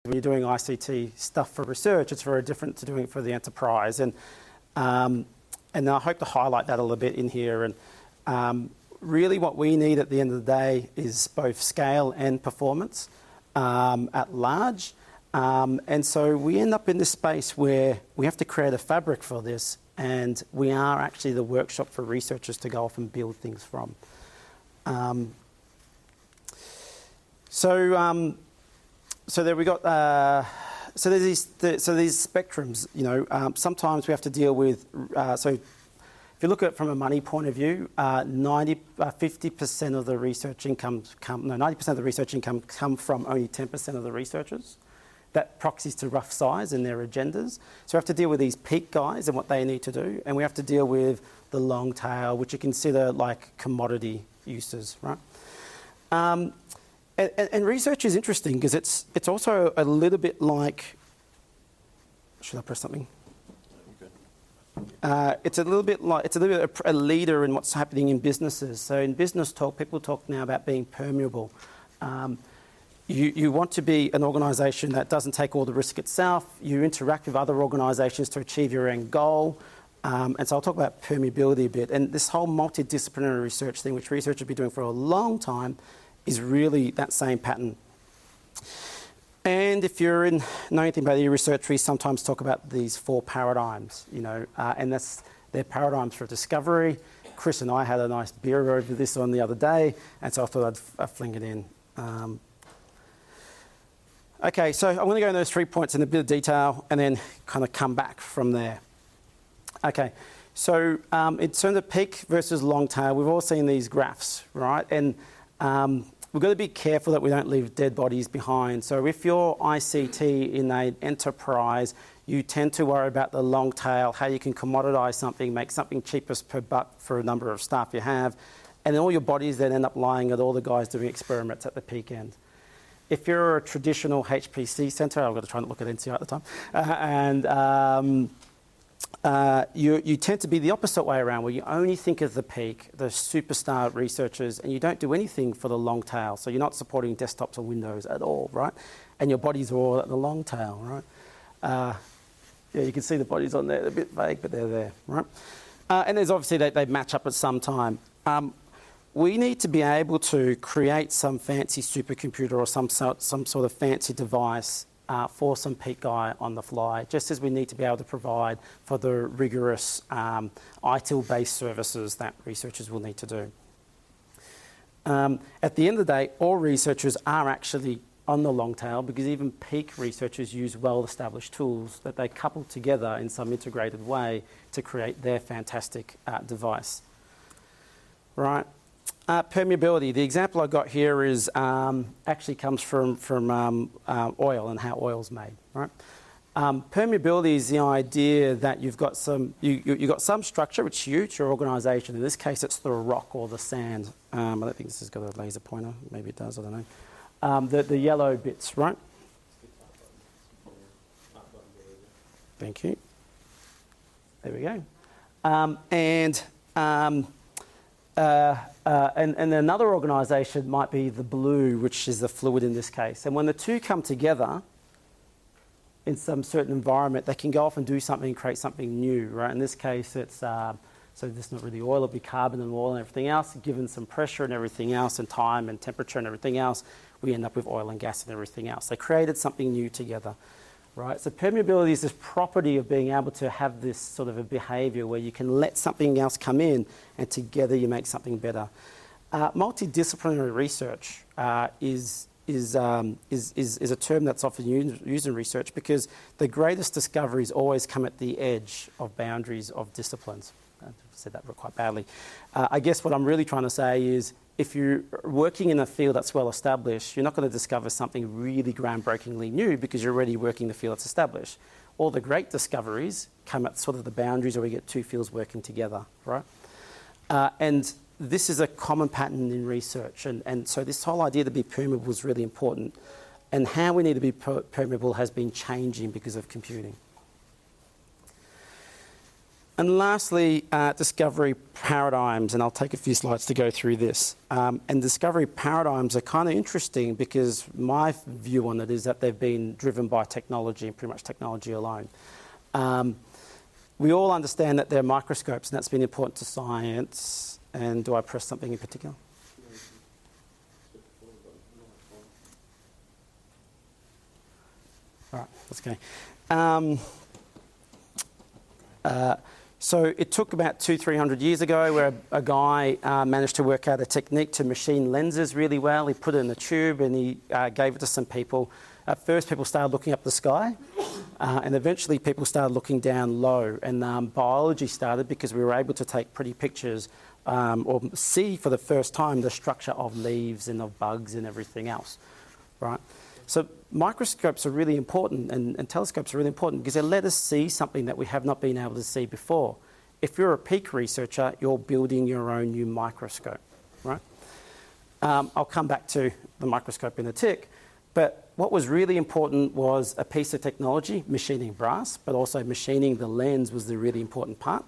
when you're doing ICT stuff for research, it's very different to doing it for the enterprise. And I hope to highlight that a little bit in here. And really what we need at the end of the day is both scale and performance at large. And so we end up in this space where we have to create a fabric for this, and we are actually the workshop for researchers to go off and build things from. So there we got. So there's these spectrums. You know, sometimes we have to deal with. So if you look at it from a money point of view, 50% of the research income 90% of the research income come from only 10% of the researchers. That proxies to rough size and their agendas. So we have to deal with these peak guys and what they need to do, and we have to deal with the long tail, which you consider like commodity uses, right? And research is interesting because it's also a little bit like. Should I press something? It's a little bit a leader in what's happening in businesses. So in business talk, people talk now about being permeable. You want to be an organisation that doesn't take all the risk itself. You interact with other organisations to achieve your end goal. And so I'll talk about permeability a bit. And this whole multidisciplinary research thing, which research have been doing for a long time, is really that same pattern. And if you're know anything about your research, we sometimes talk about these 4 paradigms, you know, and they're paradigms for discovery. Chris and I had a nice beer over this on the other day, and so I thought I'd fling it in. Okay, so I'm going to go into those 3 points in a bit of detail and then kind of come back from there. Okay, so in terms of peak versus long tail, we've all seen these graphs, right? And we've got to be careful that we don't leave dead bodies behind. So if you're ICT in an enterprise, you tend to worry about the long tail, how you can commoditize something, make something cheapest per buck for a number of staff you have, and then all your bodies then end up lying at all the guys doing experiments at the peak end. If you're a traditional HPC centre, I've got to try and look at NCI at the time, you tend to be the opposite way around, where you only think of the peak, the superstar researchers, and you don't do anything for the long tail. So you're not supporting desktops or Windows at all, right? And your bodies are all at the long tail, right? Yeah, you can see the bodies on there. They're a bit vague, but they're there, right? And there's obviously they match up at some time. We need to be able to create some fancy supercomputer or some sort of fancy device for some peak guy on the fly, just as we need to be able to provide for the rigorous ITIL-based services that researchers will need to do. At the end of the day, all researchers are actually on the long tail, because even peak researchers use well-established tools that they couple together in some integrated way to create their fantastic device. Right. Permeability. The example I got here is actually comes from oil and how oil's made. Right. Permeability is the idea that you've got you've got some structure which suits your organisation. In this case, it's the rock or the sand. I don't think this has got a laser pointer. Maybe it does. I don't know. The yellow bits, right? Thank you. There we go. And another organisation might be the blue, which is the fluid in this case. And when the two come together in some certain environment, they can go off and do something and create something new, right? In this case, it's so this is not really oil; it'll be carbon and oil and everything else. Given some pressure and everything else, and time and temperature and everything else, we end up with oil and gas and everything else. They created something new together, right? So permeability is this property of being able to have this sort of a behaviour where you can let something else come in, and together you make something better. Multidisciplinary research is a term that's often used in research, because the greatest discoveries always come at the edge of boundaries of disciplines. I said that quite badly. I guess what I'm really trying to say is, if you're working in a field that's well established, you're not going to discover something really groundbreakingly new, because you're already working the field that's established. All the great discoveries come at sort of the boundaries where we get two fields working together, right? And this is a common pattern in research. And so this whole idea to be permeable is really important. And how we need to be permeable has been changing because of computing. And lastly, discovery paradigms, and I'll take a few slides to go through this. And discovery paradigms are kind of interesting because my view on it is that they've been driven by technology and pretty much technology alone. We all understand that they're microscopes, and that's been important to science. And do I press something in particular? All right, that's okay. So it took about 200-300 years ago where a guy managed to work out a technique to machine lenses really well. He put it in a tube and he gave it to some people. At first, people started looking up the sky, and eventually people started looking down low. And biology started because we were able to take pretty pictures or see for the first time the structure of leaves and of bugs and everything else, right? So microscopes are really important and telescopes are really important because they let us see something that we have not been able to see before. If you're a peak researcher, you're building your own new microscope, right? I'll come back to the microscope in a tick, but what was really important was a piece of technology, machining brass, but also machining the lens was the really important part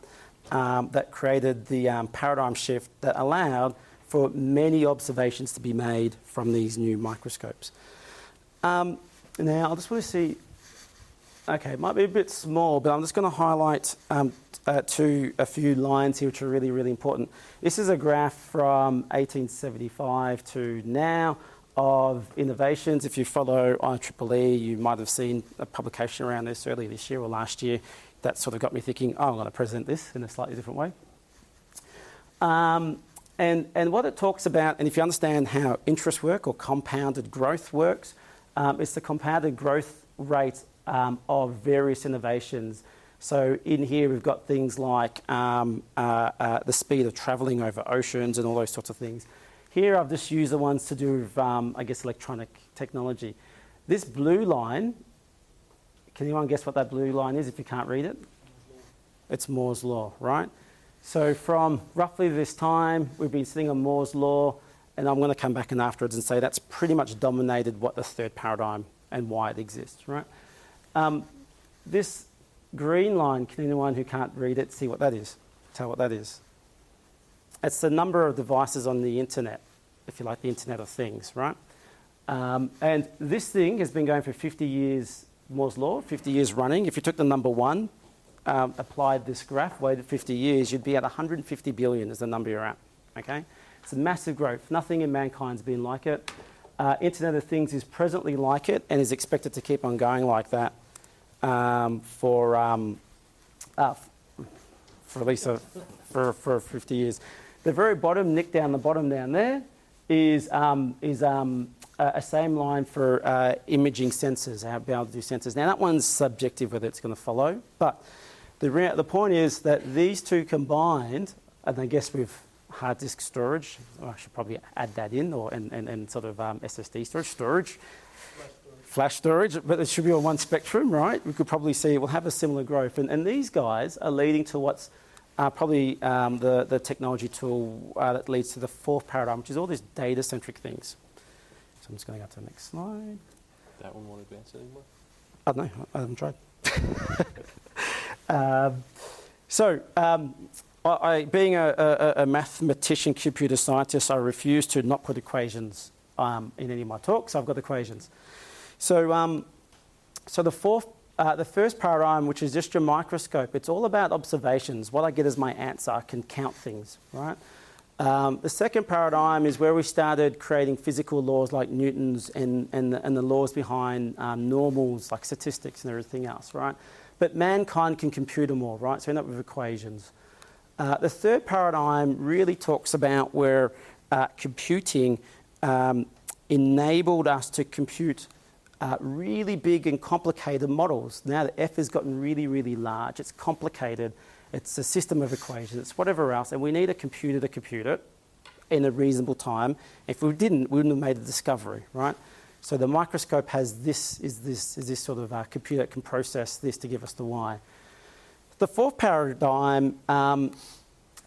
that created the paradigm shift that allowed for many observations to be made from these new microscopes. Now, I just want to see, okay, it might be a bit small, but I'm just going to highlight to a few lines here which are really, really important. This is a graph from 1875 to now of innovations. If you follow IEEE, you might have seen a publication around this earlier this year or last year. That sort of got me thinking, oh, I'm going to present this in a slightly different way. And what it talks about, and if you understand how interest work or compounded growth works, it's the compounded growth rate of various innovations. So in here we've got things like the speed of travelling over oceans and all those sorts of things. Here I've just used the ones to do with, I guess, electronic technology. This blue line, can anyone guess what that blue line is if you can't read it? It's Moore's Law, right? So from roughly this time, we've been sitting on Moore's Law, and I'm going to come back in afterwards and say that's pretty much dominated what the third paradigm and why it exists, right? This green line, can anyone who can't read it see what that is? Tell what that is. It's the number of devices on the internet, if you like, the Internet of Things, right? And this thing has been going for 50 years, Moore's Law, 50 years running. If you took the number 1, applied this graph, waited 50 years, you'd be at 150 billion is the number you're at, okay? It's a massive growth. Nothing in mankind's been like it. Internet of Things is presently like it and is expected to keep on going like that for at least for 50 years. The very bottom, nick down the bottom down there, is a same line for imaging sensors, how to be able to do sensors. Now that one's subjective whether it's going to follow, but the point is that these two combined, and I guess with hard disk storage, I should probably add that in, or and sort of SSD storage, flash storage, but it should be on one spectrum, right? We could probably see it will have a similar growth, and these guys are leading to what's probably the technology tool that leads to the fourth paradigm, which is all these data-centric things. So I'm just going to go to the next slide. That one won't advance anymore? I don't know. I haven't tried. I, being a mathematician, computer scientist, I refuse to not put equations in any of my talks. I've got equations. So the first paradigm, which is just your microscope, it's all about observations. What I get as my answer, I can count things, right? The second paradigm is where we started creating physical laws like Newton's and the laws behind normals like statistics and everything else, right? But mankind can compute them all, right? So we end up with equations. The third paradigm really talks about where computing enabled us to compute really big and complicated models. Now the F has gotten really, really large. It's complicated. It's a system of equations. It's whatever else. And we need a computer to compute it in a reasonable time. If we didn't, we wouldn't have made a discovery, right? So the microscope has this sort of computer that can process this to give us the Y. The fourth paradigm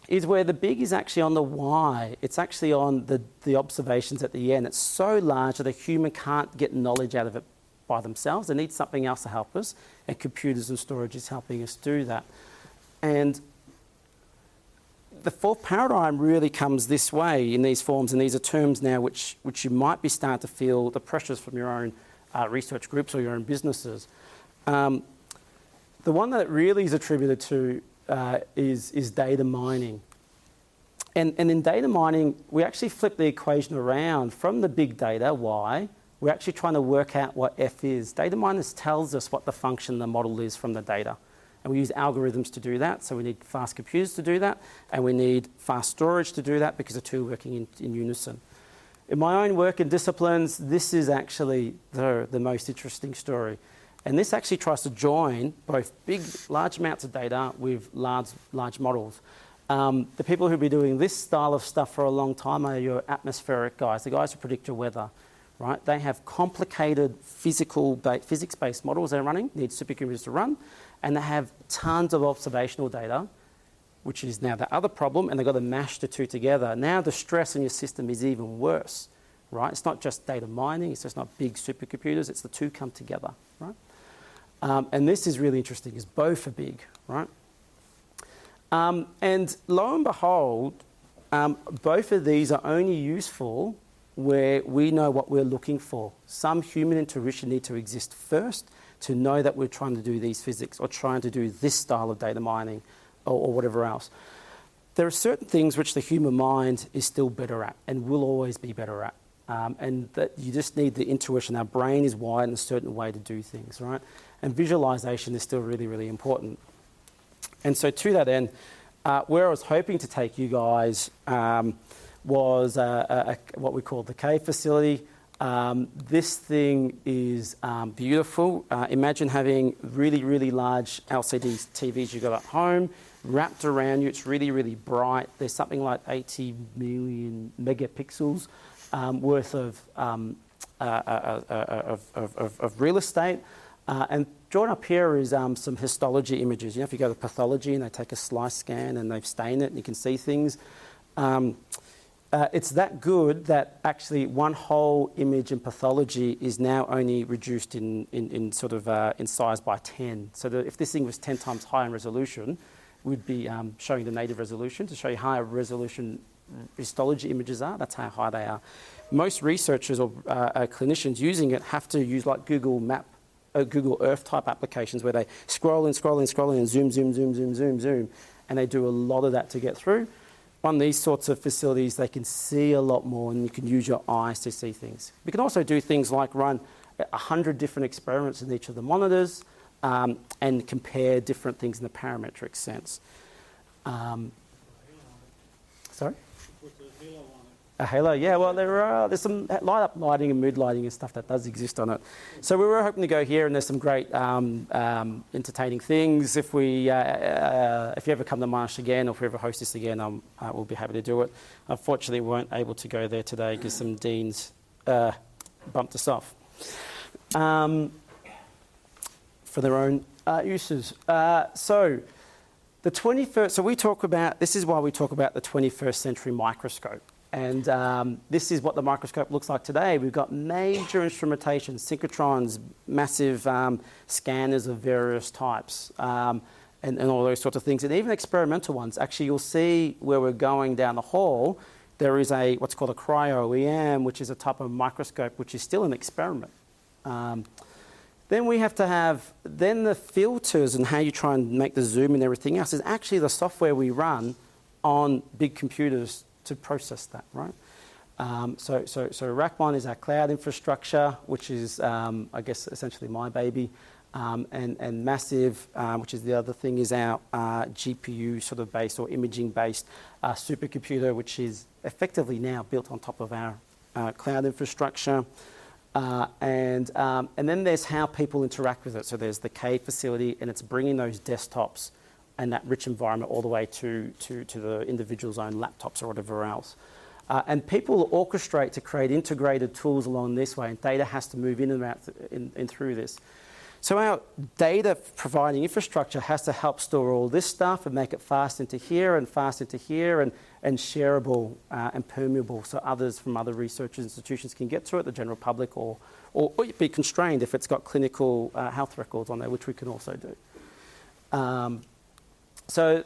is where the big is actually on the Y. It's actually on the observations at the end. It's so large that a human can't get knowledge out of it by themselves. They need something else to help us, and computers and storage is helping us do that. And the fourth paradigm really comes this way in these forms, and these are terms now which you might be starting to feel the pressures from your own research groups or your own businesses. The one that really is attributed to is data mining. And in data mining, we actually flip the equation around from the big data, Y. We're actually trying to work out what F is. Data miners tells us what the function, the model is from the data. And we use algorithms to do that. So we need fast computers to do that. And we need fast storage to do that because the two are working in unison. In my own work and disciplines, this is actually the most interesting story. And this actually tries to join both large amounts of data with large models. The people who've been doing this style of stuff for a long time are your atmospheric guys, the guys who predict your weather, right? They have complicated physics-based models they're running, need supercomputers to run, and they have tons of observational data, which is now the other problem, and they've got to mash the two together. Now the stress in your system is even worse, right? It's not just data mining, it's just not big supercomputers, it's the two come together, right? And this is really interesting, because both are big, right? And lo and behold, both of these are only useful where we know what we're looking for. Some human intuition need to exist first to know that we're trying to do these physics or trying to do this style of data mining or whatever else. There are certain things which the human mind is still better at and will always be better at. And that you just need the intuition. Our brain is wired in a certain way to do things, right? And visualization is still really, really important. And so to that end, where I was hoping to take you guys was what we call the cave facility. This thing is beautiful. Imagine having really, really large LCD TVs you got at home wrapped around you. It's really, really bright. There's something like 80 million megapixels worth of real estate. And drawn up here is some histology images. You know, if you go to pathology and they take a slice scan and they've stained it and you can see things. It's that good that actually one whole image in pathology is now only reduced in size by 10. So that if this thing was 10 times higher in resolution, we'd be showing the native resolution to show you how resolution histology images are. That's how high they are. Most researchers or clinicians using it have to use like Google Earth type applications where they scroll and zoom, and they do a lot of that to get through. On these sorts of facilities, they can see a lot more and you can use your eyes to see things. We can also do things like run 100 different experiments in each of the monitors and compare different things in the parametric sense. Sorry? A halo, yeah. Well, there's some lighting and mood lighting and stuff that does exist on it. So we were hoping to go here, and there's some great entertaining things. If you ever come to Monash again, or if we ever host this again, we'll be happy to do it. Unfortunately, we weren't able to go there today because some deans bumped us off for their own uses. So the 21st. So we talk about. This is why we talk about the 21st century microscope. And this is what the microscope looks like today. We've got major instrumentation, synchrotrons, massive scanners of various types, and all those sorts of things. And even experimental ones. Actually, you'll see where we're going down the hall, there is what's called a cryo-EM, which is a type of microscope, which is still an experiment. Then we have to have, the filters and how you try and make the zoom and everything else is actually the software we run on big computers to process that, right? So Rackmine is our cloud infrastructure, which is, I guess, essentially my baby. And Massive, which is the other thing, is our GPU sort of based or imaging based supercomputer, which is effectively now built on top of our cloud infrastructure. And then there's how people interact with it. So there's the cave facility, and it's bringing those desktops and that rich environment all the way to the individual's own laptops or whatever else. And people orchestrate to create integrated tools along this way, and data has to move in and out in through this. So our data providing infrastructure has to help store all this stuff and make it fast into here and shareable and permeable so others from other research institutions can get to it, the general public, or be constrained if it's got clinical health records on there, which we can also do. So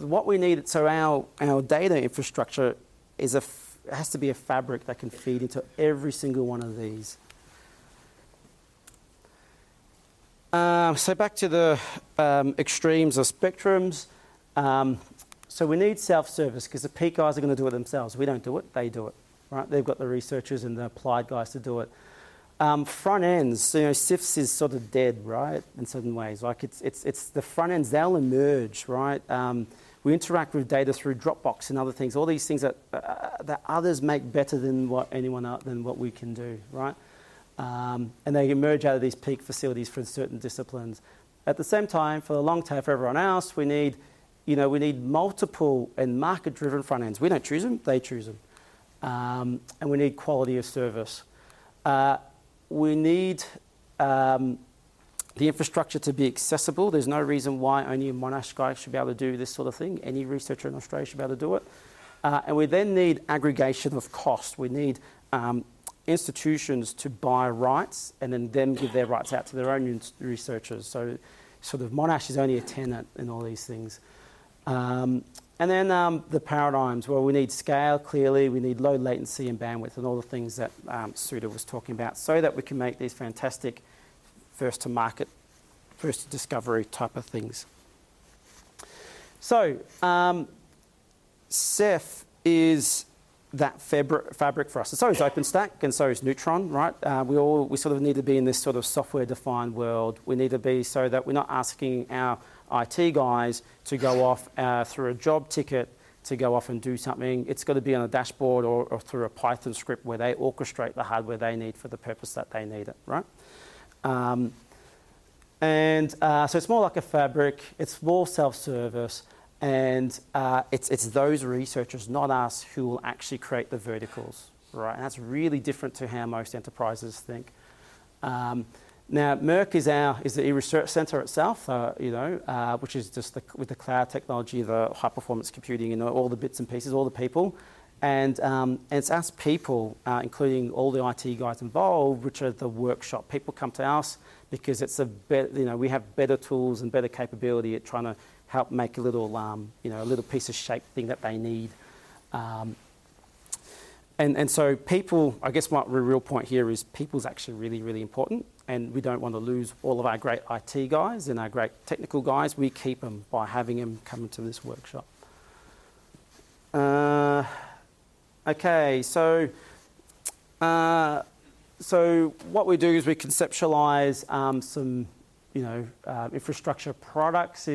what we need, so our data infrastructure has to be a fabric that can feed into every single one of these. So back to the extremes or spectrums. So we need self-service because the peak guys are going to do it themselves. We don't do it, they do it. Right? They've got the researchers and the applied guys to do it. Front ends, Ceph is sort of dead, right? In certain ways, like it's the front ends. They'll emerge, right? We interact with data through Dropbox and other things. All these things that others make better than what we can do, right? And they emerge out of these peak facilities for certain disciplines. At the same time, for the long tail, for everyone else, we need multiple and market-driven front ends. We don't choose them; they choose them. And we need quality of service. We need the infrastructure to be accessible. There's no reason why only a Monash guy should be able to do this sort of thing. Any researcher in Australia should be able to do it. And we then need aggregation of cost. We need institutions to buy rights and then them give their rights out to their own researchers. So sort of Monash is only a tenant in all these things. And then the paradigms, well, we need scale, clearly, we need low latency and bandwidth and all the things that Sudha was talking about so that we can make these fantastic first to market, first to discovery type of things. So Ceph is that fabric for us. And so is OpenStack and so is Neutron, right? We sort of need to be in this sort of software-defined world. We need to be so that we're not asking our IT guys to go off through a job ticket to go off and do something. It's got to be on a dashboard or through a Python script where they orchestrate the hardware they need for the purpose that they need it, right? So it's more like a fabric. It's more self-service. And it's those researchers, not us, who will actually create the verticals, right? And that's really different to how most enterprises think. Now, Merck is the e-research center itself, which is just with the cloud technology, the high-performance computing, all the bits and pieces, all the people. And it's us people, including all the IT guys involved, which are the workshop. People come to us because it's we have better tools and better capability at trying to help make a little piece of shape thing that they need. And so people, I guess my real point here is people's actually really, really important. And we don't want to lose all of our great IT guys and our great technical guys. We keep them by having them come into this workshop. Okay, so what we do is we conceptualize some, infrastructure products.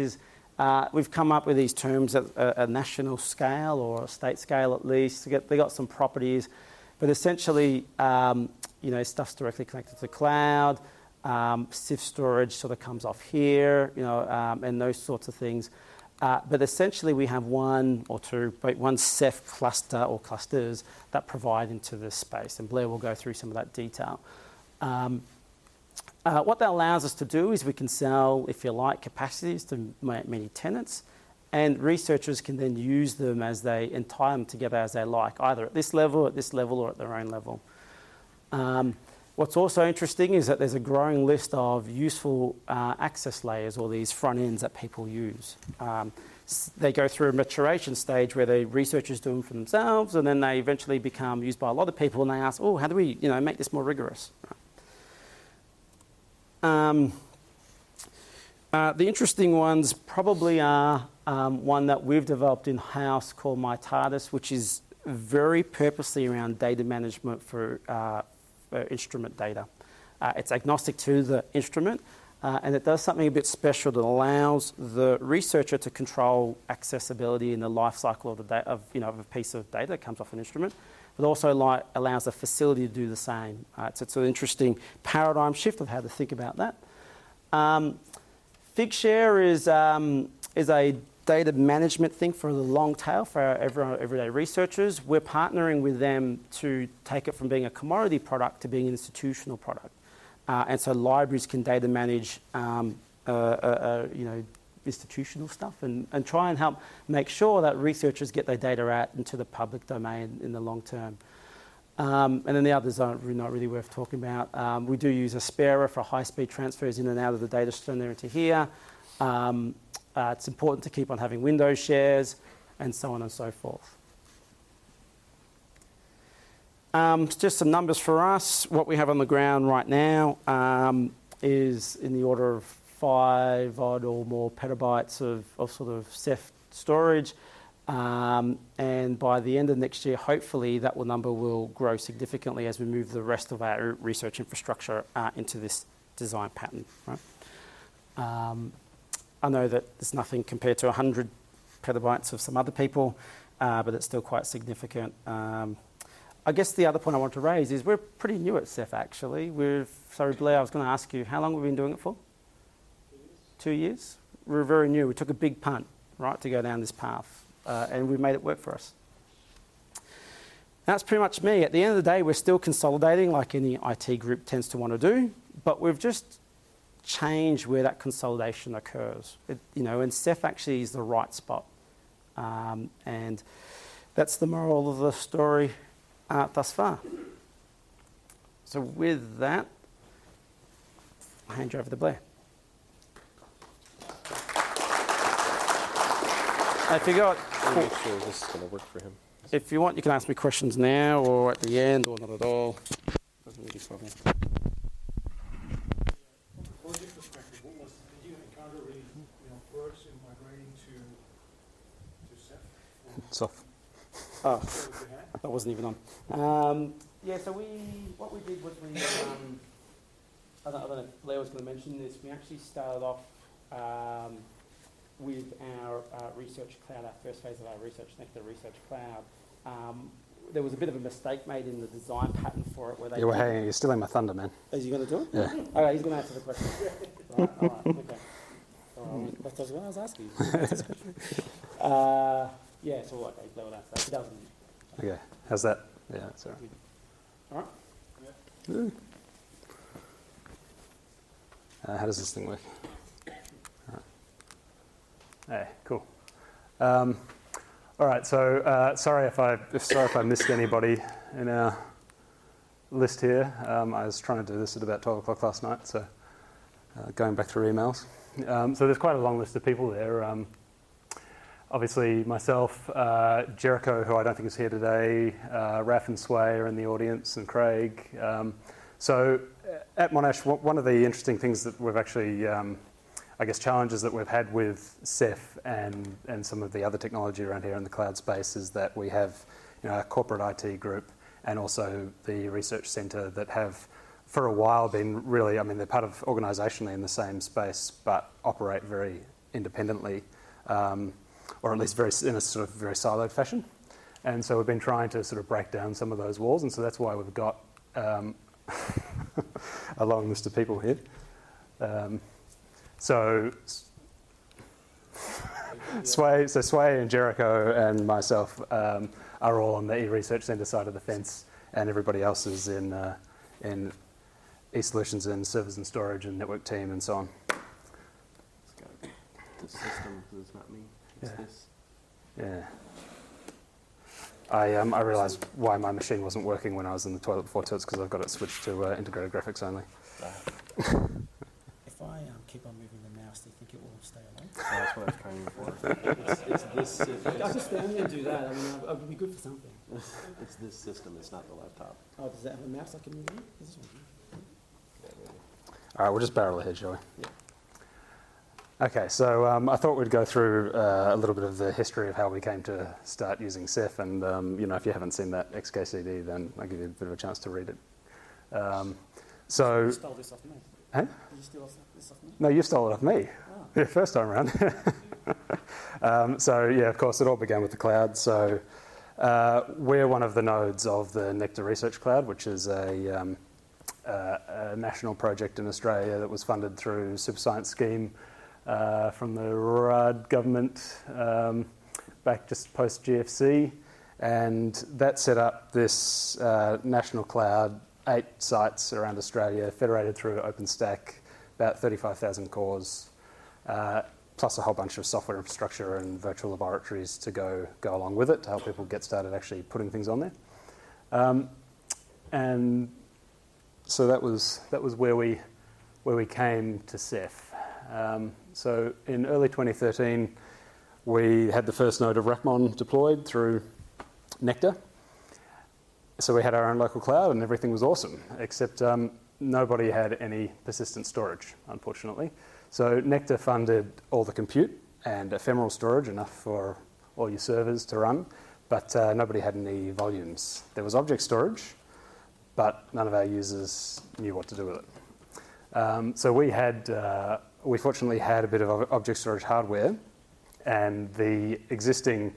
We've come up with these terms at a national scale or a state scale at least. They got some properties, but essentially, stuff's directly connected to the cloud. Ceph storage sort of comes off here, and those sorts of things. But essentially, we have one Ceph cluster or clusters that provide into this space, and Blair will go through some of that detail. What that allows us to do is we can sell, if you like, capacities to many tenants, and researchers can then use them and tie them together as they like, either at this level, or at their own level. What's also interesting is that there's a growing list of useful access layers, or these front ends that people use. They go through a maturation stage where the researchers do them for themselves, and then they eventually become used by a lot of people, and they ask, how do we make this more rigorous? The interesting ones probably are one that we've developed in-house called MyTardis, which is very purposely around data management for instrument data. It's agnostic to the instrument, and it does something a bit special that allows the researcher to control accessibility in the life cycle of of a piece of data that comes off an instrument, but also allows the facility to do the same. It's an interesting paradigm shift of how to think about that. Figshare is a data management thing for the long tail for our everyday researchers. We're partnering with them to take it from being a commodity product to being an institutional product. And so libraries can data manage institutional stuff and try and help make sure that researchers get their data out into the public domain in the long term. And then the others are not really worth talking about. We do use Aspera for high-speed transfers in and out of the data center into here. It's important to keep on having Windows shares and so on and so forth. Just some numbers for us. What we have on the ground right now is in the order of 5 odd or more petabytes of sort of Ceph storage. And by the end of next year, hopefully that number will grow significantly as we move the rest of our research infrastructure into this design pattern. Right? I know that it's nothing compared to 100 petabytes of some other people, but it's still quite significant. I guess the other point I want to raise is we're pretty new at Ceph, actually. Sorry, Blair, I was going to ask you, how long have we been doing it for? 2 years. We're very new. We took a big punt, right, to go down this path. And we made it work for us. That's pretty much me. At the end of the day, we're still consolidating like any IT group tends to want to do, but we've just changed where that consolidation occurs. And Ceph actually is the right spot. And that's the moral of the story thus far. So with that, I'll hand you over to Blair. If you got, make sure this is going to work for him. If you want, you can ask me questions now or at the end or not at all. Doesn't really stop me. From a project perspective, did you encounter any quirks in migrating to Ceph? Ceph. Oh, that wasn't even on. Yeah, so what we did was I don't know if Blair was going to mention this, we actually started off with our research cloud, our first phase of our research, Nectar Research Cloud. There was a bit of a mistake made in the design pattern for it. Where they You're stealing my thunder, man. Is he going to do it? Yeah. Okay, he's going to answer the question. Right, all right, okay. That's what I was asking. Yeah, so okay, Blair will answer that. He doesn't. Okay, how's that? Yeah, that's all right. All right. Yeah. How does this thing work? Hey, cool. All right, so sorry if I missed anybody in our list here. I was trying to do this at about 12 o'clock last night, so going back through emails. So there's quite a long list of people there. Obviously myself, Jericho, who I don't think is here today, Raf and Sway are in the audience, and Craig. So at Monash, one of the interesting things that we've actually challenges that we've had with Ceph and some of the other technology around here in the cloud space is that we have a corporate IT group and also the research centre that have for a while been really, they're part of organisationally in the same space but operate very independently or at least in a sort of very siloed fashion. And so we've been trying to sort of break down some of those walls, and so that's why we've got a long list of people here. So Sway and Jericho and myself are all on the e-research centre side of the fence, and everybody else is in e-solutions and servers and storage and network team and so on. The system does not mean it's this. Yeah. I realised why my machine wasn't working when I was in the toilet before, too. It's because I've got it switched to integrated graphics only. If I keep on moving the mouse, do you think it will stay away? That's what I was trying for. It's this system. I just found you to do that. It would be good for something. It's this system. It's not the laptop. Oh, does that have a mouse I can move in? This one. All right, we'll just barrel ahead, shall we? Yeah. Okay, so I thought we'd go through a little bit of the history of how we came to start using Ceph, and if you haven't seen that XKCD, then I'll give you a bit of a chance to read it. You stole this off me. Huh? Did you steal this off me? No, you stole it off me. Oh. Yeah, first time around. Of course, it all began with the cloud. So we're one of the nodes of the Nectar Research Cloud, which is a national project in Australia that was funded through Super Science Scheme from the Rudd government back just post GFC, and that set up this national cloud, 8 sites around Australia, federated through OpenStack, about 35,000 cores, plus a whole bunch of software infrastructure and virtual laboratories to go along with it to help people get started actually putting things on there. And so that was where we came to Ceph. So in early 2013, we had the first node of Rackmon deployed through Nectar. So we had our own local cloud and everything was awesome, except nobody had any persistent storage, unfortunately. So Nectar funded all the compute and ephemeral storage, enough for all your servers to run, but nobody had any volumes. There was object storage, but none of our users knew what to do with it. So we fortunately had a bit of object storage hardware, and the existing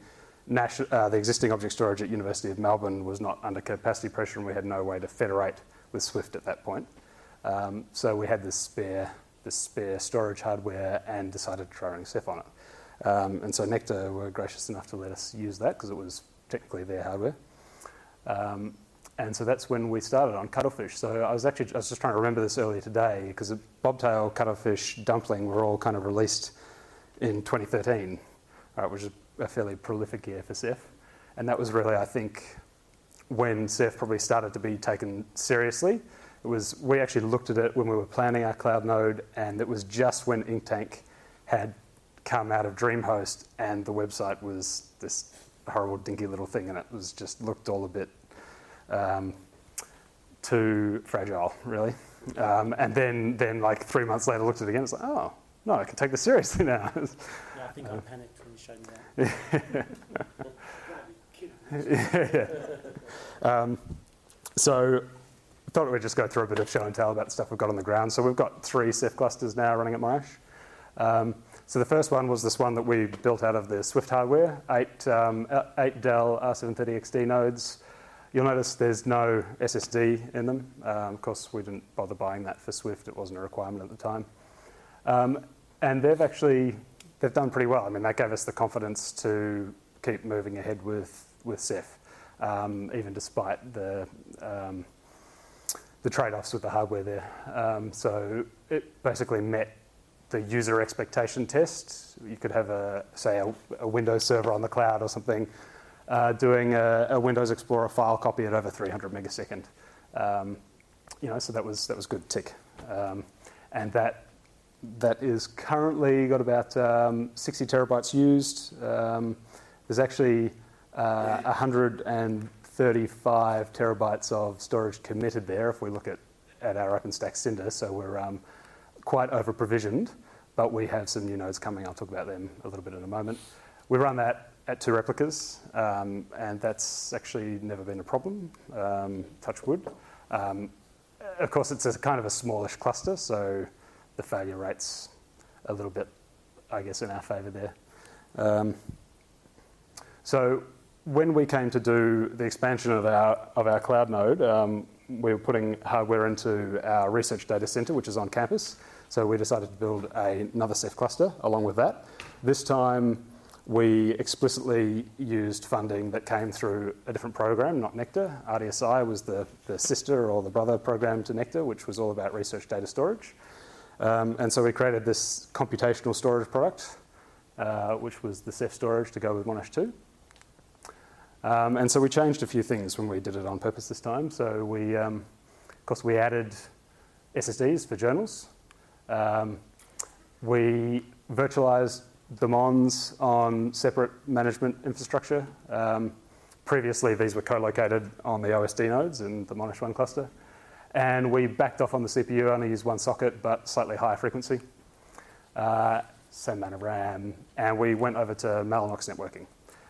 object storage at University of Melbourne was not under capacity pressure, and we had no way to federate with Swift at that point. So we had this spare storage hardware and decided to try running Ceph on it. And so Nectar were gracious enough to let us use that because it was technically their hardware. And so that's when we started on cuttlefish. So I was just trying to remember this earlier today because bobtail, cuttlefish, dumpling were all kind of released in 2013, which is a fairly prolific year for Ceph. And that was really, I think, when Ceph probably started to be taken seriously. We actually looked at it when we were planning our cloud node, and it was just when Inktank had come out of DreamHost, and the website was this horrible, dinky little thing, and it was just looked all a bit too fragile, really. And then like 3 months later, looked at it again. It's like, oh no, I can take this seriously now. Yeah, I think I panicked when you showed me that. Yeah. So I thought we'd just go through a bit of show and tell about the stuff we've got on the ground. So we've got 3 Ceph clusters now running at Monash. So the first one was this one that we built out of the Swift hardware, 8 Dell R730 XD nodes. You'll notice there's no SSD in them. Of course, we didn't bother buying that for Swift. It wasn't a requirement at the time. And they've done pretty well. I mean, that gave us the confidence to keep moving ahead with Ceph, even despite the trade-offs with the hardware there. So it basically met the user expectation test. You could have a Windows server on the cloud or something doing a Windows Explorer file copy at over 300 megasecond. So that was good tick. And that is currently got about 60 terabytes used. There's actually 135 terabytes of storage committed there if we look at our OpenStack Cinder. So we're quite over provisioned, but we have some new nodes coming. I'll talk about them a little bit in a moment. We run that at 2 replicas, and that's actually never been a problem, touch wood. Of course, it's a kind of a smallish cluster, so the failure rate's a little bit, I guess, in our favour there. So when we came to do the expansion of our cloud node, we were putting hardware into our research data centre, which is on campus. So we decided to build another Ceph cluster along with that. This time, we explicitly used funding that came through a different program, not Nectar. RDSI was the sister or the brother program to Nectar, which was all about research data storage. And so we created this computational storage product, which was the Ceph storage to go with Monash 2. And so we changed a few things when we did it on purpose this time. So we, of course, we added SSDs for journals. We virtualized the Mons on separate management infrastructure. Previously, these were co-located on the OSD nodes in the Monash 1 cluster. And we backed off on the CPU, only used 1 socket, but slightly higher frequency. Same amount of RAM. And we went over to Mellanox networking.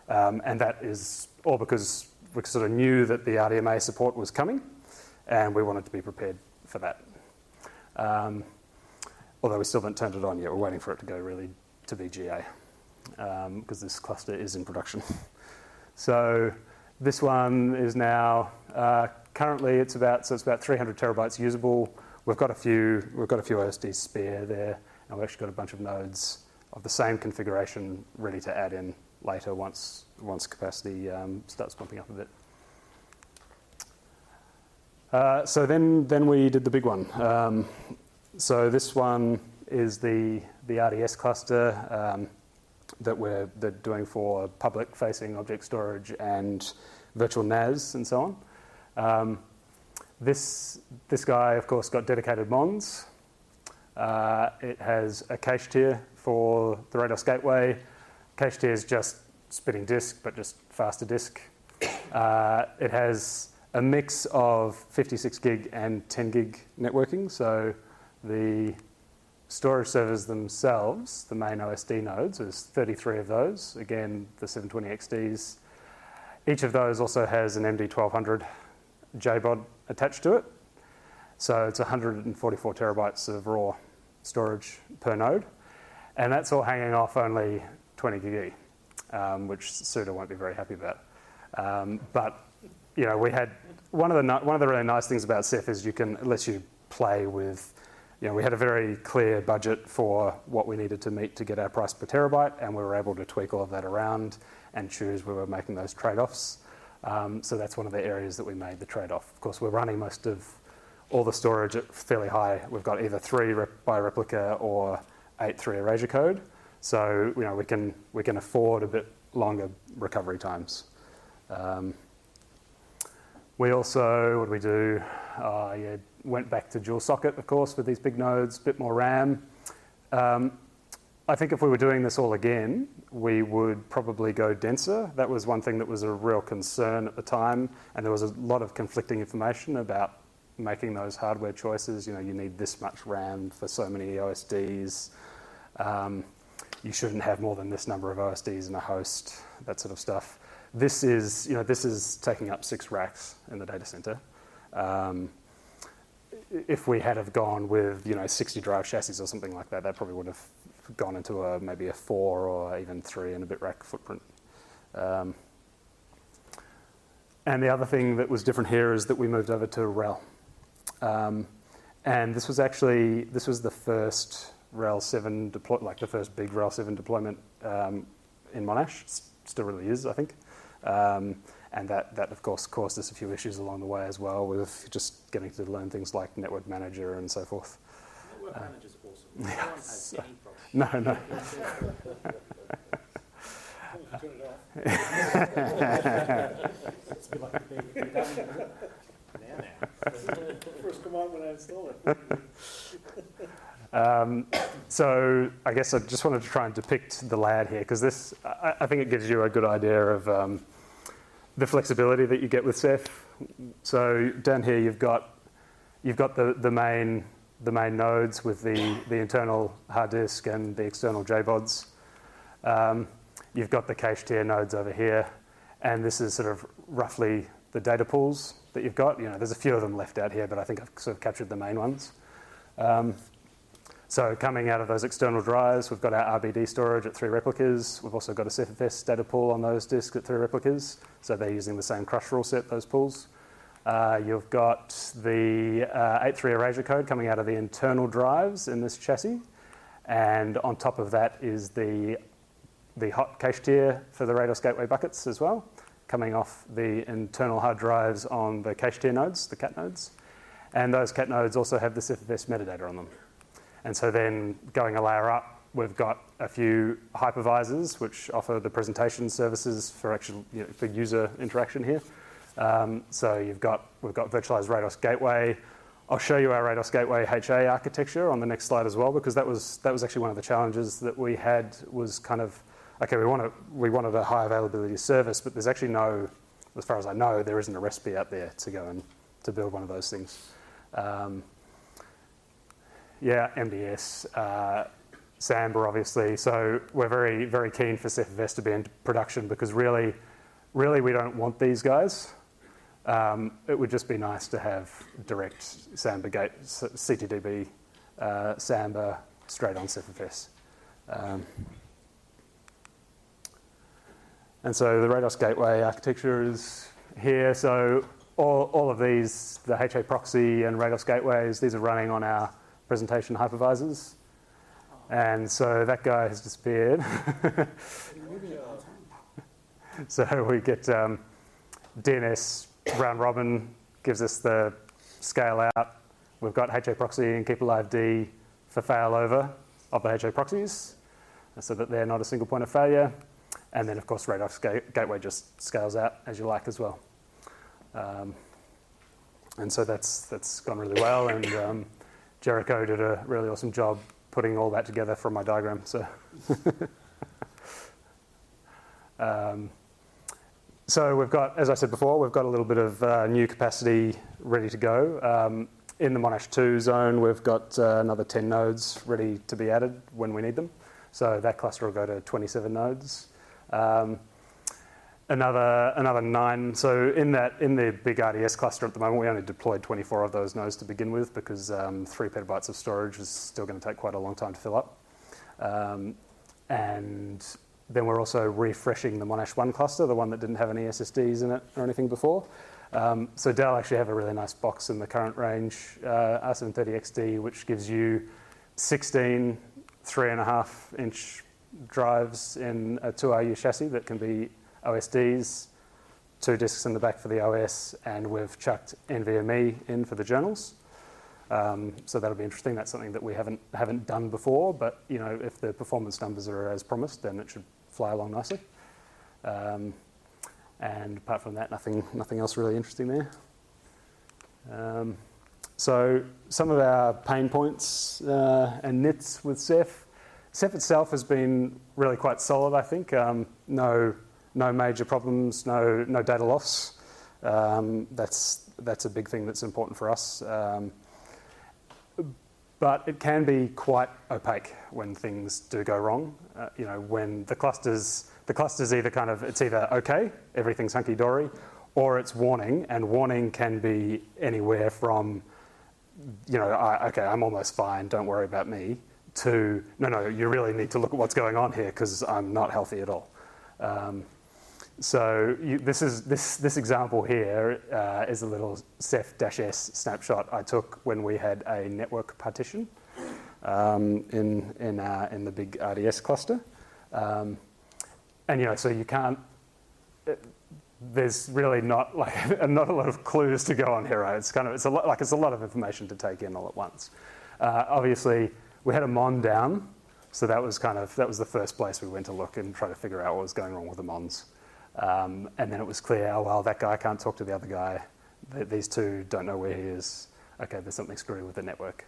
And that is all because we sort of knew that the RDMA support was coming, and we wanted to be prepared for that. Although we still haven't turned it on yet. We're waiting for it to go really to be GA, because this cluster is in production. So this one is now currently it's about 300 terabytes usable. We've got a few OSDs spare there, and we've actually got a bunch of nodes of the same configuration ready to add in later once capacity starts bumping up a bit. So then we did the big one. So this one is the RDS cluster that we're doing for public-facing object storage and virtual NAS and so on. This guy, of course, got dedicated Mons. It has a cache tier for the Rados Gateway. Cache tier is just spitting disk, but just faster disk. It has a mix of 56 gig and 10 gig networking. So the storage servers themselves, the main OSD nodes, there's 33 of those. Again, the 720 XDs. Each of those also has an MD1200 JBOD attached to it. So it's 144 terabytes of raw storage per node. And that's all hanging off only 20 gig, which Suda won't be very happy about. But you know, we had one of the really nice things about Ceph is it lets you play with. You know, we had a very clear budget for what we needed to meet to get our price per terabyte, and we were able to tweak all of that around and choose where we were making those trade-offs. So that's one of the areas that we made the trade-off. Of course, we're running most of all the storage at fairly high. We've got either 3 by replica or 8.3 erasure code. So you know, we can afford a bit longer recovery times. We also, what did we do? Went back to dual socket, of course, with these big nodes, a bit more RAM. I think if we were doing this all again, we would probably go denser. That was one thing that was a real concern at the time, and there was a lot of conflicting information about making those hardware choices. You know, you need this much RAM for so many OSDs. You shouldn't have more than this number of OSDs in a host, that sort of stuff. This is taking up 6 racks in the data center. If we had have gone with 60 drive chassis or something like that, that probably would have gone into maybe a 4 or even 3 and a bit rack footprint. And the other thing that was different here is that we moved over to RHEL. And this was the first RHEL 7 the first big RHEL 7 deployment in Monash. Still really is, I think. And that, of course, caused us a few issues along the way as well, with just getting to learn things like Network Manager and so forth. Network Manager's awesome. No one has any problem. No. Turn it off. It's been like a big now. First come on when I install it. So I guess I just wanted to try and depict the layout here, because this, I think it gives you a good idea of the flexibility that you get with Ceph. So down here you've got the main nodes with the internal hard disk and the external JBODs. You've got the cache tier nodes over here, and this is sort of roughly the data pools that you've got. There's a few of them left out here, but I think I've sort of captured the main ones. So coming out of those external drives, we've got our RBD storage at 3 replicas. We've also got a CFFS data pool on those disks at 3 replicas. So they're using the same crush rule set, those pools. You've got the 8.3 erasure code coming out of the internal drives in this chassis. And on top of that is the hot cache tier for the Rados Gateway buckets as well, coming off the internal hard drives on the cache tier nodes, the cat nodes. And those cat nodes also have the CFFS metadata on them. And so then going a layer up, we've got a few hypervisors which offer the presentation services for actual for user interaction here. So we've got virtualized Rados Gateway. I'll show you our Rados Gateway HA architecture on the next slide as well, because that was actually one of the challenges that we had. Was kind of we wanted a high availability service, but there's actually no, as far as I know, there isn't a recipe out there to go and to build one of those things. MDS, Samba, obviously. So we're very, very keen for CFFS to be in production, because really we don't want these guys. It would just be nice to have direct Samba gate, CTDB, Samba straight on CFFS. And so the Rados Gateway architecture is here. So all of these, the HA proxy and Rados Gateways, these are running on our presentation hypervisors. And so that guy has disappeared. So we get DNS round robin gives us the scale out. We've got HA proxy and keep alive D for failover of the HA proxies, so that they're not a single point of failure. And then, of course, Rados Gateway just scales out as you like as well. And so that's gone really well. And Jericho did a really awesome job putting all that together from my diagram. So, so we've got, as I said before, we've got a little bit of new capacity ready to go. In the Monash 2 zone, we've got another 10 nodes ready to be added when we need them. So that cluster will go to 27 nodes. Another 9. So in the big RDS cluster at the moment, we only deployed 24 of those nodes to begin with because 3 petabytes of storage is still going to take quite a long time to fill up. And then we're also refreshing the Monash 1 cluster, the one that didn't have any SSDs in it or anything before. So Dell actually have a really nice box in the current range, R730XD, which gives you 16 3.5-inch drives in a 2RU chassis that can be OSDs, 2 disks in the back for the OS, and we've chucked NVMe in for the journals. So that'll be interesting. That's something that we haven't done before, but you know, if the performance numbers are as promised, then it should fly along nicely. And apart from that, nothing else really interesting there. So some of our pain points and nits with Ceph. Ceph itself has been really quite solid, I think. No major problems, no data loss. That's a big thing that's important for us. But it can be quite opaque when things do go wrong. You know, when the cluster's either it's either okay, everything's hunky-dory, or it's warning, and warning can be anywhere from, you know, okay, I'm almost fine, don't worry about me, to, no, you really need to look at what's going on here because I'm not healthy at all. So this example here is a little Ceph-S snapshot I took when we had a network partition in the big RDS cluster, and you know, so you can't. There's really not a lot of clues to go on here. Right? It's a lot of information to take in all at once. Obviously, we had a mon down, so that was the first place we went to look and try to figure out what was going wrong with the mons. And then it was clear, oh, well, that guy can't talk to the other guy. These two don't know where he is. Okay, there's something screwy with the network.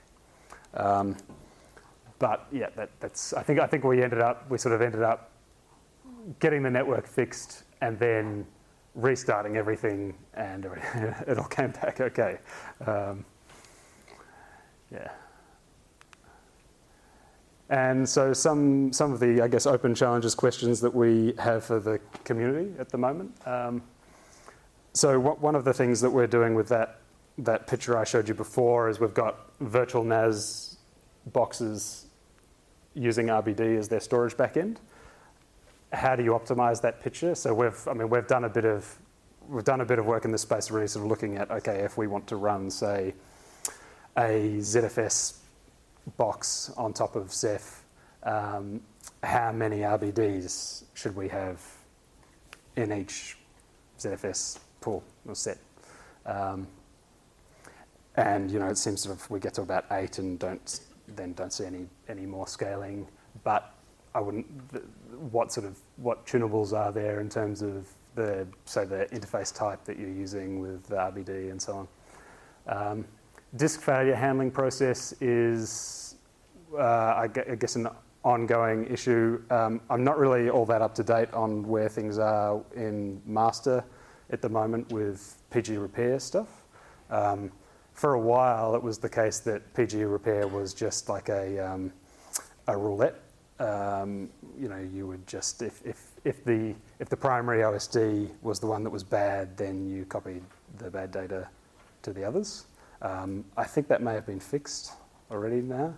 But yeah, that's. I think we ended up getting the network fixed and then restarting everything, and it all came back okay. Yeah. And so some of the, I guess, open challenges, questions that we have for the community at the moment. So one of the things that we're doing with that picture I showed you before is we've got virtual NAS boxes using RBD as their storage backend. How do you optimize that picture? So we've done a bit of work in this space, really sort of looking at, okay, if we want to run, say, a ZFS box on top of Ceph, how many RBDs should we have in each ZFS pool or set? And you know, it seems we get to about 8 and don't see any more scaling. But I wouldn't. What tunables are there in terms of the interface type that you're using with the RBD and so on? Disk failure handling process is, I guess, an ongoing issue. I'm not really all that up to date on where things are in master at the moment with PG repair stuff. For a while, it was the case that PG repair was just like a roulette. You know, you would just if the primary OSD was the one that was bad, then you copied the bad data to the others. I think that may have been fixed already now.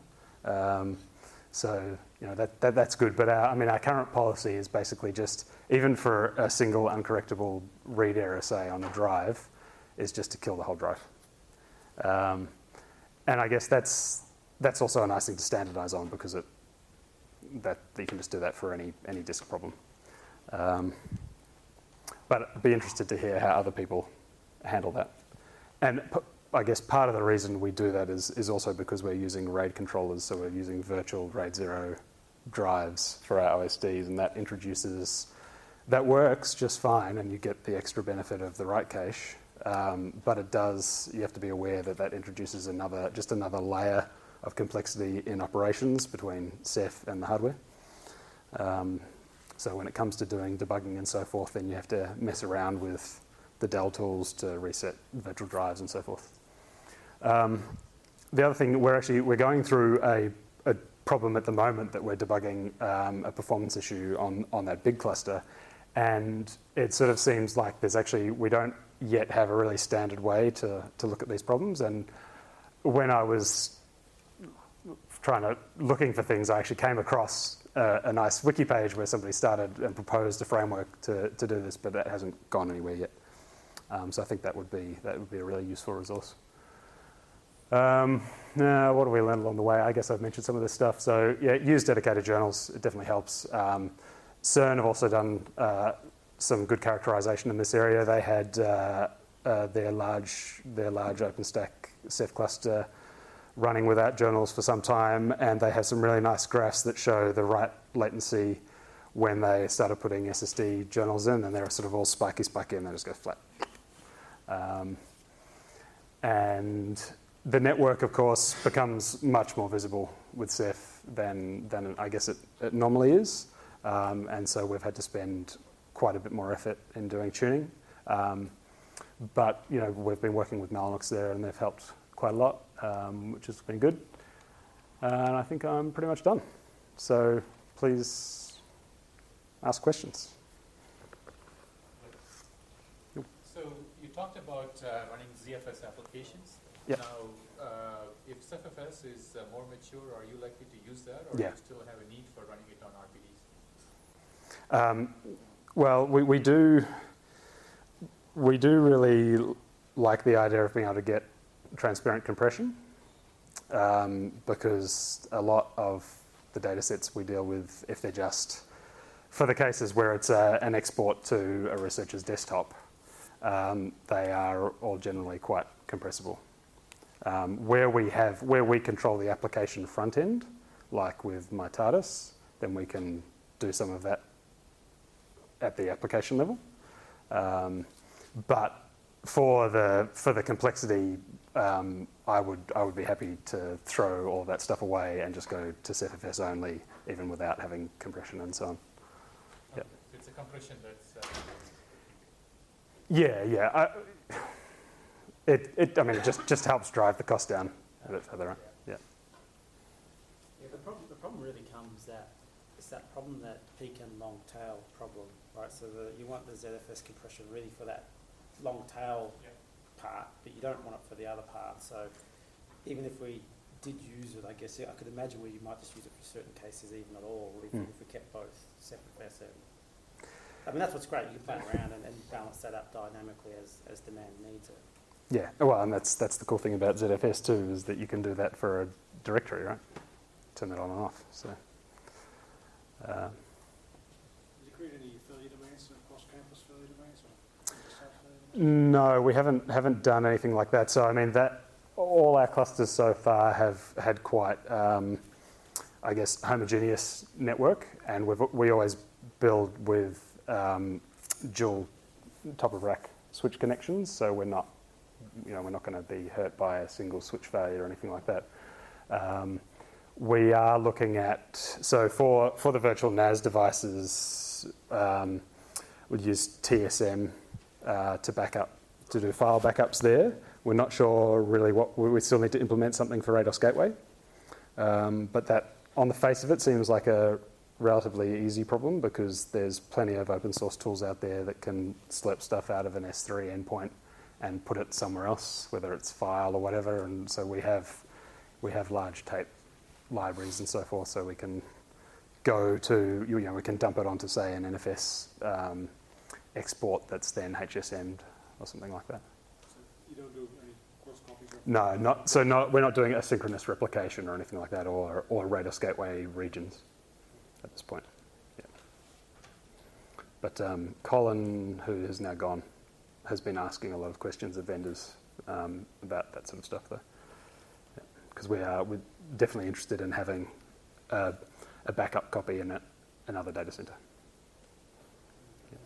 So you know that's good. But our current policy is basically just, even for a single uncorrectable read error, say on a drive, is just to kill the whole drive. And I guess that's also a nice thing to standardize on, because that you can just do that for any disk problem. But I'd be interested to hear how other people handle that. And I guess part of the reason we do that is also because we're using RAID controllers, so we're using virtual RAID 0 drives for our OSDs, and that works just fine, and you get the extra benefit of the write cache. But you have to be aware that introduces another layer complexity in operations between Ceph and the hardware. So when it comes to doing debugging and so forth, then you have to mess around with the Dell tools to reset virtual drives and so forth. The other thing, we're going through a problem at the moment that we're debugging a performance issue on that big cluster, and it sort of seems like we don't yet have a really standard way to look at these problems. And when I was looking for things, I actually came across a nice wiki page where somebody started and proposed a framework to do this, but that hasn't gone anywhere yet. So I think that would be a really useful resource. Now, what do we learn along the way? I guess I've mentioned some of this stuff. So yeah, use dedicated journals. It definitely helps. CERN have also done some good characterization in this area. They had their large OpenStack Ceph cluster running without journals for some time, and they have some really nice graphs that show the right latency when they started putting SSD journals in, and they're sort of all spiky, and they just go flat. And the network, of course, becomes much more visible with Ceph than I guess it normally is. And so we've had to spend quite a bit more effort in doing tuning. But we've been working with Mellanox there, and they've helped quite a lot, which has been good. And I think I'm pretty much done. So please ask questions. So you talked about running ZFS applications. Yep. Now, if CephFS is more mature, are you likely to use that, or Yeah. do you still have a need for running it on RPDs? Well, we do really like the idea of being able to get transparent compression, because a lot of the data sets we deal with, if they're just for the cases where it's an export to a researcher's desktop, they are all generally quite compressible. Where we control the application front end, like with my TARDIS, then we can do some of that at the application level. But for the complexity, I would be happy to throw all of that stuff away and just go to CephFS only, even without having compression and so on. Okay. So it's a compression that's. Yeah. It just helps drive the cost down a bit further, right? Yeah. Yeah, the problem really comes it's that problem, that peak and long tail problem, right? So you want the ZFS compression really for that long tail part, but you don't want it for the other part. So even if we did use it, I guess I could imagine where you might just use it for certain cases, even at all, if we kept both CephFS and. I mean, that's what's great. You can play around and balance that up dynamically as demand needs it. Yeah, well, and that's the cool thing about ZFS too, is that you can do that for a directory, right? Turn it on and off. So. Does it create any failure domains, cross-campus failure domains, or failure domains? No, we haven't done anything like that. So I mean, that all our clusters so far have had quite, I guess, homogeneous network, and we always build with dual top of rack switch connections, so we're not going to be hurt by a single switch failure or anything like that. We are looking at, so for the virtual NAS devices, we'd use TSM to do file backups there. We're not sure really we still need to implement something for ADOS Gateway, but that on the face of it seems like a relatively easy problem, because there's plenty of open source tools out there that can slurp stuff out of an S3 endpoint and put it somewhere else, whether it's file or whatever. And so we have large tape libraries and so forth, so we can go to, we can dump it onto, say, an NFS export that's then HSM'd or something like that. So you don't do any cross-copy? No, we're not doing asynchronous replication or anything like that, or ADOS Gateway regions at this point. Yeah. But Colin, who has now gone, has been asking a lot of questions of vendors about that sort of stuff, though, because we're definitely interested in having a backup copy in another data center. Yeah.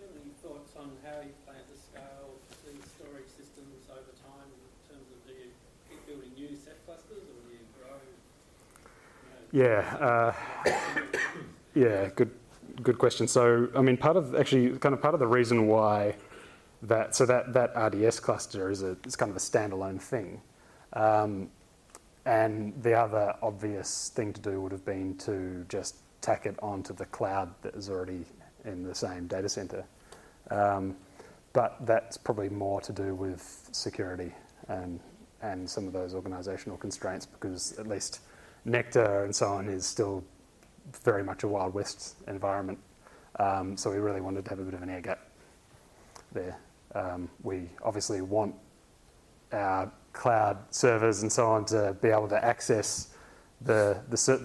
Any thoughts on how you plan to scale these storage systems over time, in terms of do you keep Yeah, good question. So, I mean, part of the reason why that RDS cluster is kind of a standalone thing. And the other obvious thing to do would have been to just tack it onto the cloud that is already in the same data center. But that's probably more to do with security and some of those organizational constraints, because at least Nectar and so on is still very much a Wild West environment. So we really wanted to have a bit of an air gap there. We obviously want our cloud servers and so on to be able to access the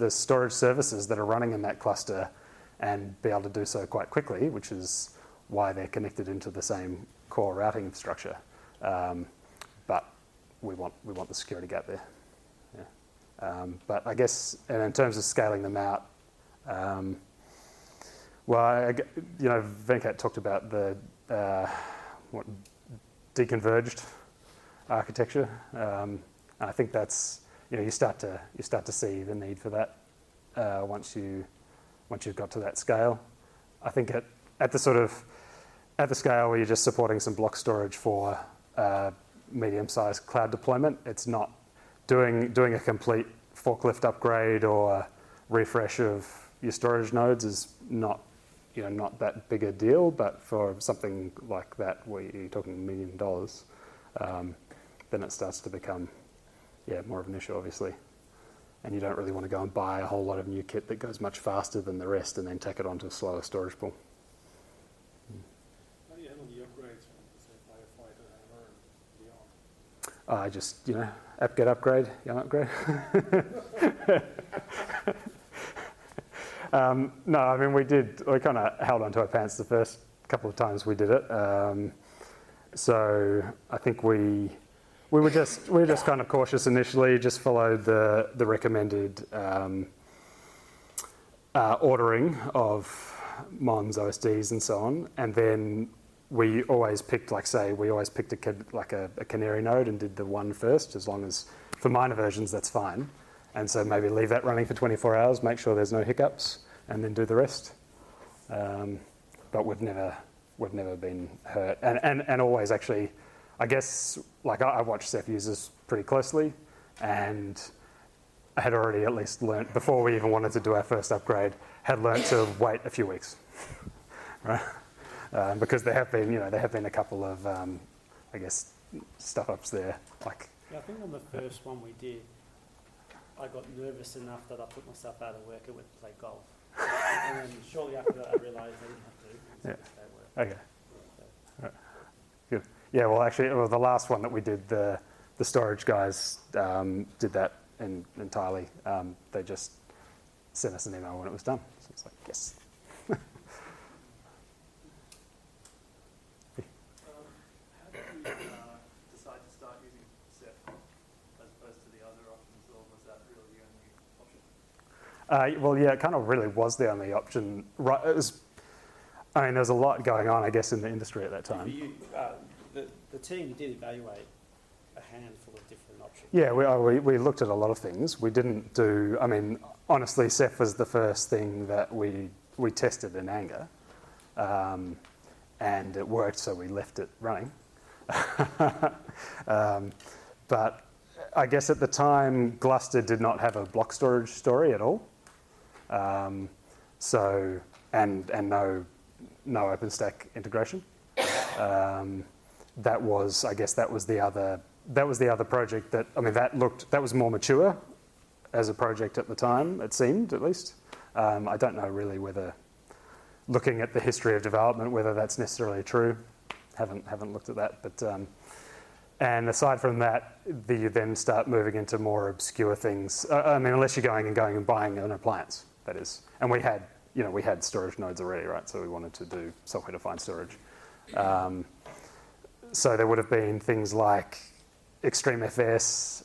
storage services that are running in that cluster and be able to do so quite quickly, which is why they're connected into the same core routing infrastructure. But we want the security gap there. Yeah. But I guess, and in terms of scaling them out, Venkat talked about the deconverged architecture. And I think that's, you start to see the need for that once you've got to that scale. I think at the scale where you're just supporting some block storage for medium-sized cloud deployment, it's not doing a complete forklift upgrade or refresh of your storage nodes is not that big a deal. But for something like that, where you're talking $1 million, then it starts to become more of an issue, obviously. And you don't really want to go and buy a whole lot of new kit that goes much faster than the rest and then tack it onto a slower storage pool. How do you handle the upgrades from, say, Firefighter, Hammer, and beyond? I just, aptget upgrade, young upgrade. No, I mean, we kind of held onto our pants the first couple of times we did it. So I think we were just kind of cautious initially, just followed the recommended ordering of Mons, OSDs and so on. And then we always picked, a canary node and did the one first, as long as, for minor versions, that's fine. And so maybe leave that running for 24 hours, make sure there's no hiccups, and then do the rest. But we've never been hurt. And always actually, I guess, I watch Ceph users pretty closely, and I had already at least learnt, before we even wanted to do our first upgrade, had learnt to wait a few weeks, right? Because there have been a couple of, stuff-ups there. I think on the first one we did, I got nervous enough that I put myself out of work and went to play golf. And then shortly after that, I realised I didn't have to. So Okay. Right. Good. Yeah. Well, actually, the last one that we did, the storage guys did that entirely. They just sent us an email when it was done. So it's like, yes. How did you decide to start using Ceph as opposed to the other options, or was that really the only option? It kind of really was the only option. Right, there was a lot going on, I guess, in the industry at that time. the team did evaluate a handful of different options. Yeah, we looked at a lot of things. We didn't do, honestly, Ceph was the first thing that we tested in anger. And it worked, so we left it running. But I guess at the time, Gluster did not have a block storage story at all. And no OpenStack integration. That was the other project that was more mature as a project at the time, it seemed, at least. I don't know really whether, looking at the history of development, whether that's necessarily true. Haven't looked at that, but and aside from that, you then start moving into more obscure things. Unless you're going and buying an appliance, that is. And we had storage nodes already, right? So we wanted to do software-defined storage. So there would have been things like ExtremeFS.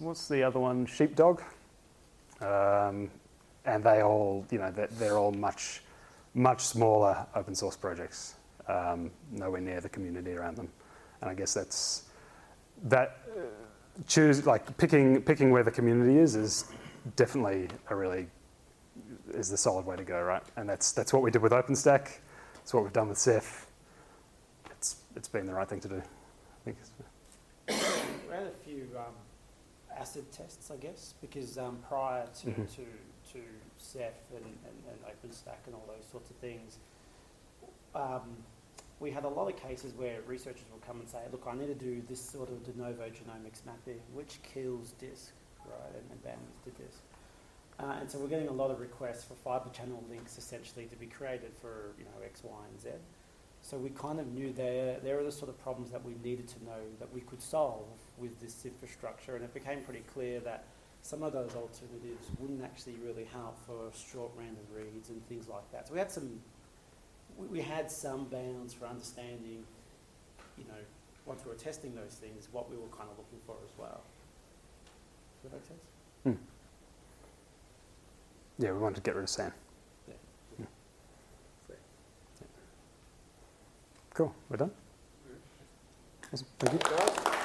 What's the other one? Sheepdog. And they all, they're all much smaller open source projects, nowhere near the community around them. And I guess picking where the community is definitely is the solid way to go, right? And that's what we did with OpenStack. It's what we've done with Ceph. It's been the right thing to do, I think. We had a few acid tests, I guess, because prior to Ceph and OpenStack and all those sorts of things, we had a lot of cases where researchers will come and say, look, I need to do this sort of de novo genomics mapping, which kills disk, right, and bandwidth to disk. And so we're getting a lot of requests for fibre channel links essentially to be created for X, Y, and Z. So we kind of knew there are the sort of problems that we needed to know that we could solve with this infrastructure, and it became pretty clear that some of those alternatives wouldn't actually really help for short random reads and things like that. So we had some bounds for understanding, once we were testing those things, what we were kind of looking for as well. Does that make sense? Yeah, we wanted to get rid of SAN. Yeah. Cool, we're done? Awesome, thank you.